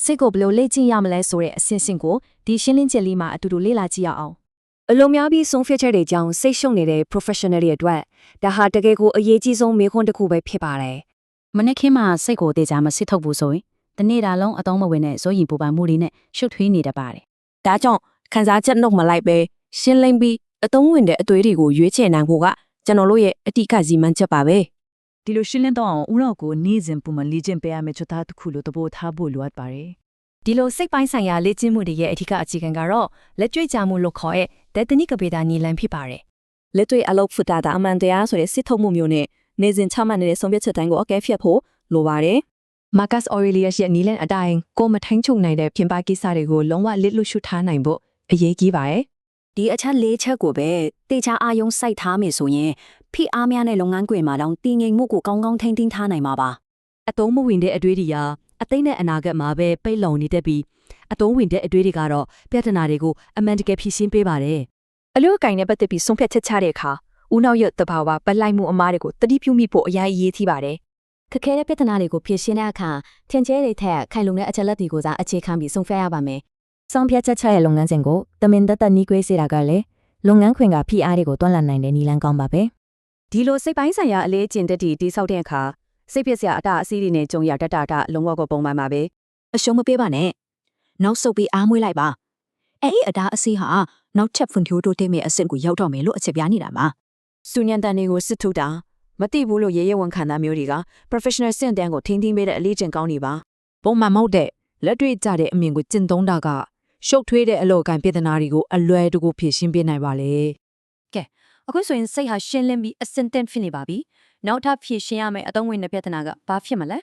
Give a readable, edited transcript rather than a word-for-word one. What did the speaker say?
စိတ်ကိုဘယ်လိုလေ့ကျင့်ရမလဲဆိုတဲ့အဆင့်ဆင့်ကိုဒီရှင်းလင်းချက်လေးမှာအတူတူလေ့လာကြည့်ရအောင် အလုံးများပြီးဆုံးဖြတ်ချက်တွေကြောင့်စိတ်ရှုံနေတဲ့ professional တွေအတွက်ဒါဟာတကယ်ကိုအရေးကြီးဆုံးမေးခွန်းတစ်ခုပဲဖြစ်ပါတယ် မနေ့ကမှစိတ်ကိုတေချာမစစ်ထုတ်ဘူးဆိုရင်တနေ့တာလုံးအသုံးမဝင်တဲ့ဇိုးရင်ပူပန်မှုတွေနဲ့ရှုပ်ထွေးနေတတ်ပါတယ် ဒါကြောင့်ခန်းစားချက်နှုတ်မလိုက်ပဲရှင်းလင်းပြီးအသုံးဝင်တဲ့အသွေးတွေကိုရွေးချယ်နိုင်ဖို့ကကျွန်တော်တို့ရဲ့အတိအကစီမံချက်ပါပဲ ဒီလိုရှင်းလင်းတော့အောင်ဦးတော်ကိုနေ့စဉ်ပုံမှန်လေ့ကျင့်ပေးရမယ့်ချက်သားတစ်ခုလို့သဘောထားဖို့လိုအပ်ပါတယ် ဒီလိုစိတ်ပိုင်းဆိုင်ရာလေ့ကျင့်မှုတွေရဲ့အထူးအခြေခံကတော့လက်တွေ့ကြမှုလို့ခေါ်တဲ့ဒေသနိကပေတာညီလန်ဖြစ်ပါတယ် လက်တွေ့အလုပ်ဖူတာအမှန်တရားဆိုတဲ့စစ်ထုတ်မှုမျိုးနဲ့နေစဉ်ချမှတ်နေတဲ့ဆုံးဖြတ်ချက်တိုင်းကိုအကဲဖြတ်ဖို့လိုပါတယ် Marcus Aurelius ရဲ့နီလန်အတိုင်းကိုမထိုင်းချုံနိုင်တဲ့ပြင်ပကိစ္စတွေကိုလုံးဝလစ်လွတ်ရှုထားနိုင်ဖို့အရေးကြီးပါတယ် ဒီအချက်၄ချက်ကိုပဲတေချာအာယုံစိုက်ထားမယ်ဆိုရင်ဖိအားများတဲ့လုပ်ငန်းခွင်မှာတောင်တည်ငြိမ်မှုကိုကောင်းကောင်းထိန်းသိမ်းထားနိုင်မှာပါ အတုံးမဝင်တဲ့အတွေးတွေရာအသိနဲ့အနာဂတ်မှာပဲပိတ်လုံနေတတ်ပြီးအတုံးဝင်တဲ့အတွေးတွေကတော့ပြဿနာတွေကိုအမှန်တကယ်ဖြေရှင်းပေးပါတယ် အလို့အကင်နဲ့ပတ်သက်ပြီးဆုံးဖြတ်ချက်ချတဲ့အခါဦးနောက်ရတဘာဝပလိုက်မှုအမားတွေကိုတတိပြုမိဖို့အရေးကြီးပါတယ် ခက်ခဲတဲ့ပြဿနာတွေကိုဖြေရှင်းတဲ့အခါထင်ကျဲတဲ့ထက်ခိုင်လုံတဲ့အချက်လက်တွေကိုသာအခြေခံပြီးဆုံးဖြတ်ရပါမယ်ဆုံးဖြတ်ချက်ချရဲ့လုပ်ငန်းစဉ်ကိုတမင်သက်သက်နှီးကွေးစေတာကလည်းလုပ်ငန်းခွင်ကဖိအားတွေကိုတွန်းလှန်နိုင်တဲ့နည်းလမ်းကောင်းပါပဲ ဒီလိုစိတ်ပိုင်းဆိုင်ရာအလေးကျင့်တတ်တီတိဆောက်တဲ့အခါစိတ်ပစ္စယအတအစီးတွေနဲ့ကြုံရတတ်တာလုံးဝကိုပုံမှန်ပါပဲအရှုံးမပေးပါနဲ့နောက်ဆုတ်ပြီးအားမွေးလိုက်ပါအဲ့ဒီအတားအစီးဟာနောက်ချက်ဖွံ့ဖြိုးတိုးတက်မယ့်အဆင့်ကိုရောက်တော့မယ်လို့အချက်ပြနေတာပါ စူညံတန်တွေကိုစစ်ထုတ်တာမတိဘူးလို့ရေရဲဝန်ခံတာမျိုးတွေက professional စင့်တန်းကိုထိန်းသိမ်းပေးတဲ့အလေးကျင့်ကောင်းနေပါပုံမှန်မဟုတ်တဲ့လက်တွေ့ကြတဲ့အမြင်ကိုကျင့်သုံးတာကရှုပ်ထွေးတဲ့အလောကန်ပြဿနာတွေကိုအလွယ်တကူဖြေရှင်းပေးနိုင်ပါလေ အခုဆိုရင်စိတ်ဟာရှင်းလင်းပြီးအစင်တင့်ဖြစ်နေပါပြီနောက်ထပ်ဖြည့်ရှင်းရမယ့်အသုံးဝင်တဲ့ပြဿနာကဘာဖြစ်မလဲ